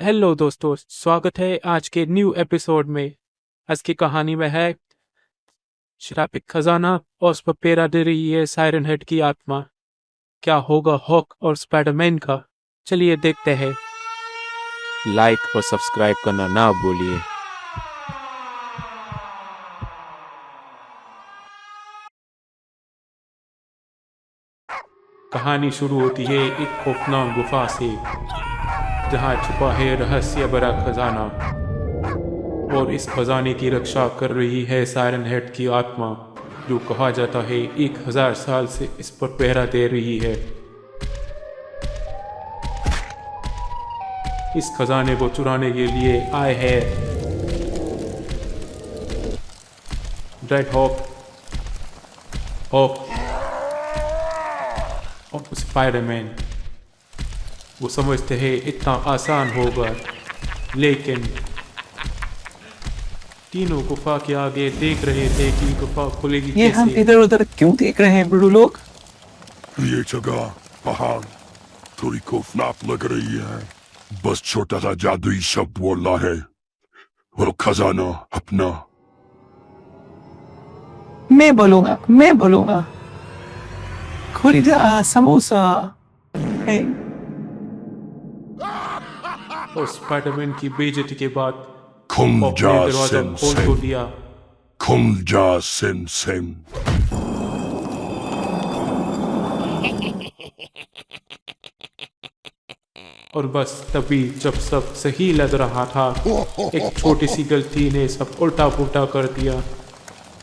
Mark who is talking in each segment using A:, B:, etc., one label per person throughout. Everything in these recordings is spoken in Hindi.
A: हेलो दोस्तों, स्वागत है आज के न्यू एपिसोड में। आज की कहानी में है श्रापित खजाना और उस पर पैरा दे रही है सायरन हेड की आत्मा। क्या होगा हॉक और स्पाइडरमैन का? चलिए देखते हैं।
B: लाइक और सब्सक्राइब करना ना भूलिए।
A: कहानी शुरू होती है एक खौफनाक गुफा से, जहां छुपा है रहस्य भरा खजाना, और इस खजाने की रक्षा कर रही है सायरन हेड की आत्मा, जो कहा जाता है 1000 साल से इस पर पहरा दे रही है। इस खजाने को चुराने के लिए आए हैं रेड हॉक और स्पाइडरमैन। वो समझते हैं इतना आसान होगा, लेकिन तीनों गुफा के आगे देख रहे थे कि गुफा खुलेगी
C: ये हम
A: कैसे।
C: इधर उधर क्यों देख रहे हैं बुढ़ू लोग?
D: ये जगह पहाड़ थोड़ी खौफनाक लग रही है। बस छोटा सा जादुई शब्द बोलना है और खजाना अपना।
C: मैं बोलूंगा खुरीदा समोसा। हे,
A: और स्पाइडरमैन की बेइज्जती के बाद
D: खुल
A: अपने
D: जा
A: दरवाजा
D: सेन
A: खोल तो
D: सेन,
A: दिया।
D: खुल जा सेन सेन।
A: और बस तभी जब सब सही लग रहा था, एक छोटी सी गलती ने सब उल्टा पुल्टा कर दिया।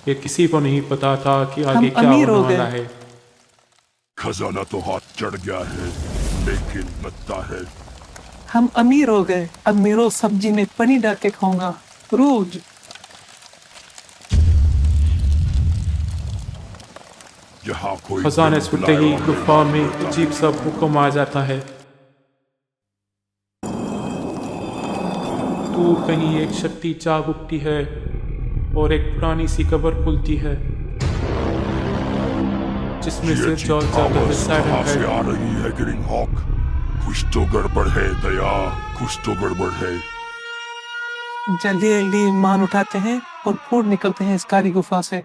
A: ये किसी को नहीं पता था कि आगे क्या
C: अमीर
A: होने
C: हो गए।
A: वाला है।
D: खजाना तो हाथ चढ़ गया है, लेकिन लगता है
C: हम अमीर हो गए। अब मेरो सब्जी में पनीर डाल के खाऊंगा रोज।
D: यहाँ कोई
A: खजाने
D: दिल
A: सुनते ही
D: बुलाया
A: गुफा में
D: नहीं होता।
A: अजीब सा हुक्म आ जाता है। दूर कहीं एक शक्ति जाग उठती है और एक पुरानी सी कब्र खुलती है, जिसमें से
D: ये
A: जॉल जाता है
D: आवाज
A: सायरन
D: कहाँ से
A: हेड।
D: आ रही है ग्रीन हॉक? कुछ तो गड़बड़ है दया, कुछ तो गड़बड़ है।
C: जल्दी जल्दी मान उठाते हैं और फूट निकलते हैं इस काली गुफा से।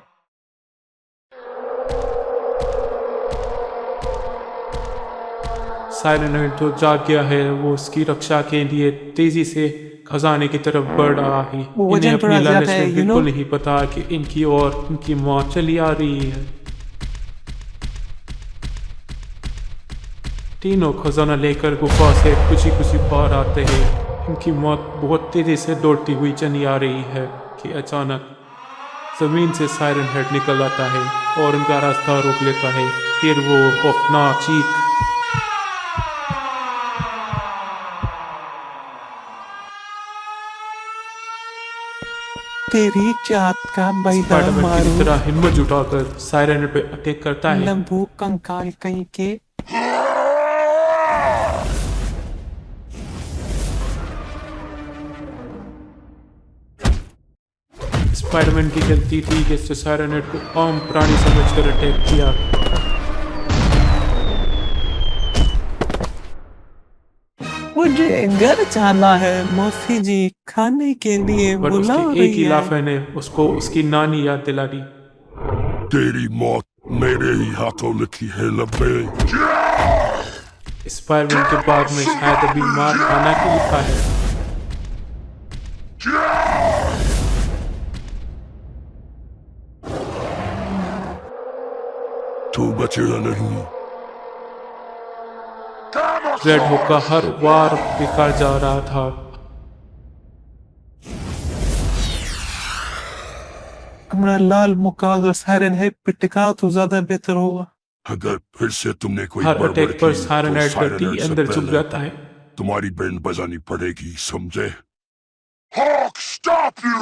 A: सायरन हेड जो जाग गया है, वो उसकी रक्षा के लिए तेजी से खजाने की तरफ बढ़ रहा है।
C: वो वजन
A: इन्हें
C: थोड़ा
A: अपनी लालच
C: ज्यादा है,
A: में
C: you
A: बिल्कुल
C: know?
A: नहीं पता कि इनकी और इनकी मौत चली आ रही है। तीनों खजाना लेकर गुफा से खुशी खुशी बाहर आते हैं। इनकी मौत बहुत तेजी से दौड़ती हुई चली आ रही है कि अचानक जमीन से सायरन हेड निकल आता है और उनका रास्ता रोक लेता है। फिर वो खौफनाक चीख
C: तेरी जात का बैदा
A: स्पाइडरमैन की
C: मारू,
A: तरह हिम्मत जुटाकर सायरन हेड पे अटैक करता है।
C: लंबू कंकाल कहीं के।
A: स्पाइडरमैन की गलती थी कि उसने सायरन हेड को आम प्राणी समझकर अटैक किया।
C: मुझे घर जाना है, मौसी जी खाने के लिए
A: पर
C: बुला
A: उसके एक
C: रही
A: ही
C: है।
A: लाफे ने उसको उसकी नानी याद दिला दी।
D: तेरी मौत मेरे ही हाथों लिखी है लब्बे।
A: स्पाइडरमैन के बाद में शायद अभी मार खाना की लिखा है।
D: तू बचेगा नहीं।
A: रेड हुक का हर वार बेकार जा रहा था।
C: हमारा लाल मुक्का अगर सायरन हेड पे टिका तो ज्यादा बेहतर होगा।
D: अगर फिर से तुमने कोई
A: हर
D: बड़बड़
A: अटैक पर
D: की
A: सायरन
D: तो
A: हेड
D: सायरन
A: गति
D: हेड से
A: अंदर चुप
D: पहले
A: जाता है।
D: तुम्हारी बैंड बजानी पड़ेगी, समझे? Hoc stop you!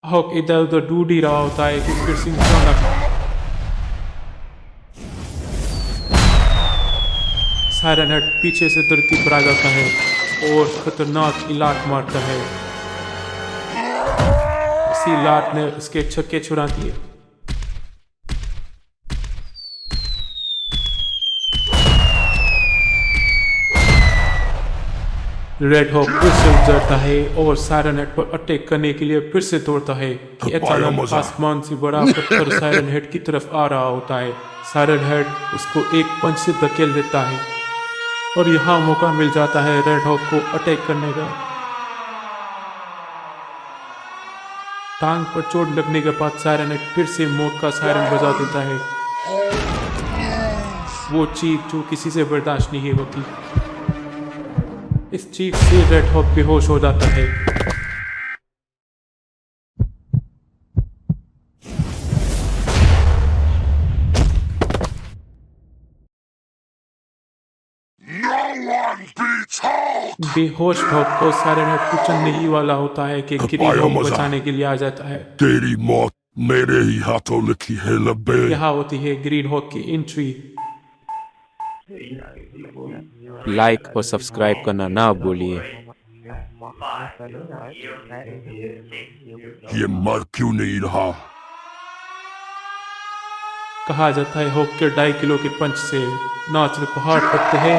A: हॉक इधर उधर ढूंढ ही रहा होता है कि फिर से अचानक सायरन हेड पीछे से धरती पर आ जाता है और खतरनाक इलाज मारता है। किसी लात ने उसके छक्के छुड़ा दिए। रेड हॉक फिर से उतरता है और सायरन हेड पर अटैक करने के लिए फिर से दौड़ता है कि अचानक आसमान से बड़ा पत्थर सायरन हेड की तरफ आ रहा होता है। सायरन हेड उसको एक पंच से धकेल देता है और यहाँ मौका मिल जाता है रेड हॉक को अटैक करने का। टांग पर चोट लगने के बाद सायरन हेड फिर से मौत का सायरन बजा देता है। वो चीख जो किसी से बर्दाश्त नहीं होती। इस चीख से रेड हॉक बेहोश हो जाता है। बेहोश हॉक को सायरन हेड कुचलने ही वाला होता है कि ग्रीन हॉक बचाने के लिए आ जाता है।
D: तेरी मौत मेरे ही हाथों लिखी है लब्बे।
A: यहाँ होती है ग्रीन हॉक की एंट्री।
B: लाइक और सब्सक्राइब करना ना भूलिए।
D: ये मर क्यों नहीं रहा?
A: कहा जाता है हॉक के 2.5 किलो के पंच से न सिर्फ पहाड़ फटते हैं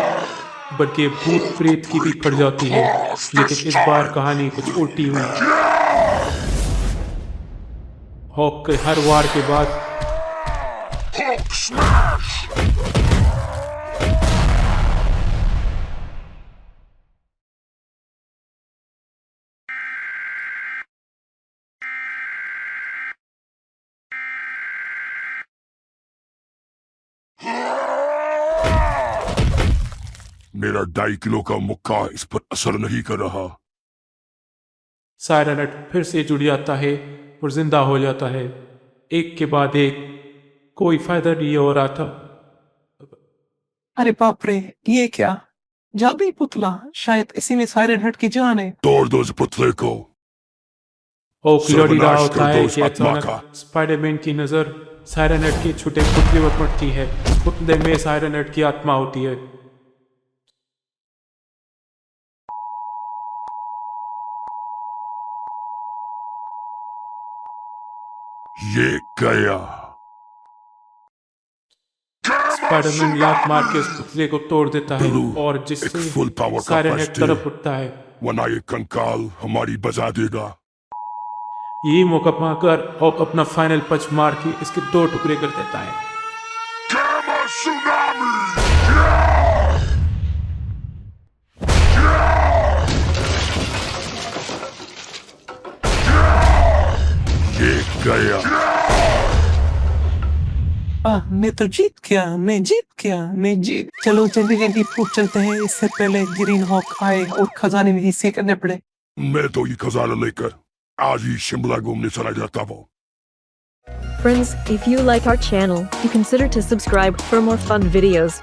A: बल्कि भूत प्रेत की भी फट जाती है। लेकिन इस बार कहानी कुछ उल्टी हुई। हॉक के हर वार के बाद
D: मेरा 2.5 किलो का मुक्का इस पर असर नहीं कर रहा।
A: सायरन हेड फिर से जुड़ जाता है और जिंदा हो जाता है। एक के बाद एक। कोई फायदा नहीं हो रहा था।
C: अरे बाप रे, ये क्या जादुई पुतला? शायद इसी में सायरन हेड की जान है।
D: तोड़ दो इस पुतले को।
A: हॉक लड़ रहा
D: सर्वनाश
A: होता
D: कर दो
A: है
D: इस
A: कि
D: आत्मा
A: अचानक
D: का।
A: स्पाइडरमैन की नजर सायरन हेड के छोटे पुतले पर पड़ती है। उस पुतले में सायरन हेड की आत्मा होती है।
D: ये गया।
A: स्पाइडरमैन लात मार के उस पुतले को तोड़ देता है
D: ब्लू,
A: और
D: एक
A: जिससे
D: फुल पावर का
A: सायरन हेड
D: फर्स्ट
A: तरफ उठता है।
D: वरना ये कंकाल हमारी बजा देगा।
A: यही मौका पाकर हॉक अपना फाइनल पंच मार के इसके 2 टुकड़े कर देता है।
D: ये गया।
C: मैं तो जीत गया, मैं जीत गया, मैं जीत। चलो जल्दी जल्दी फूट चलते हैं, इससे पहले ग्रीन हॉक आए और खजाने में हिस्से करने पड़े।
D: मैं तो ये खजाना लेकर आज ही शिमला घूमने चला जाता हूँ।
E: Friends, if you like our channel, you consider to subscribe for more fun videos.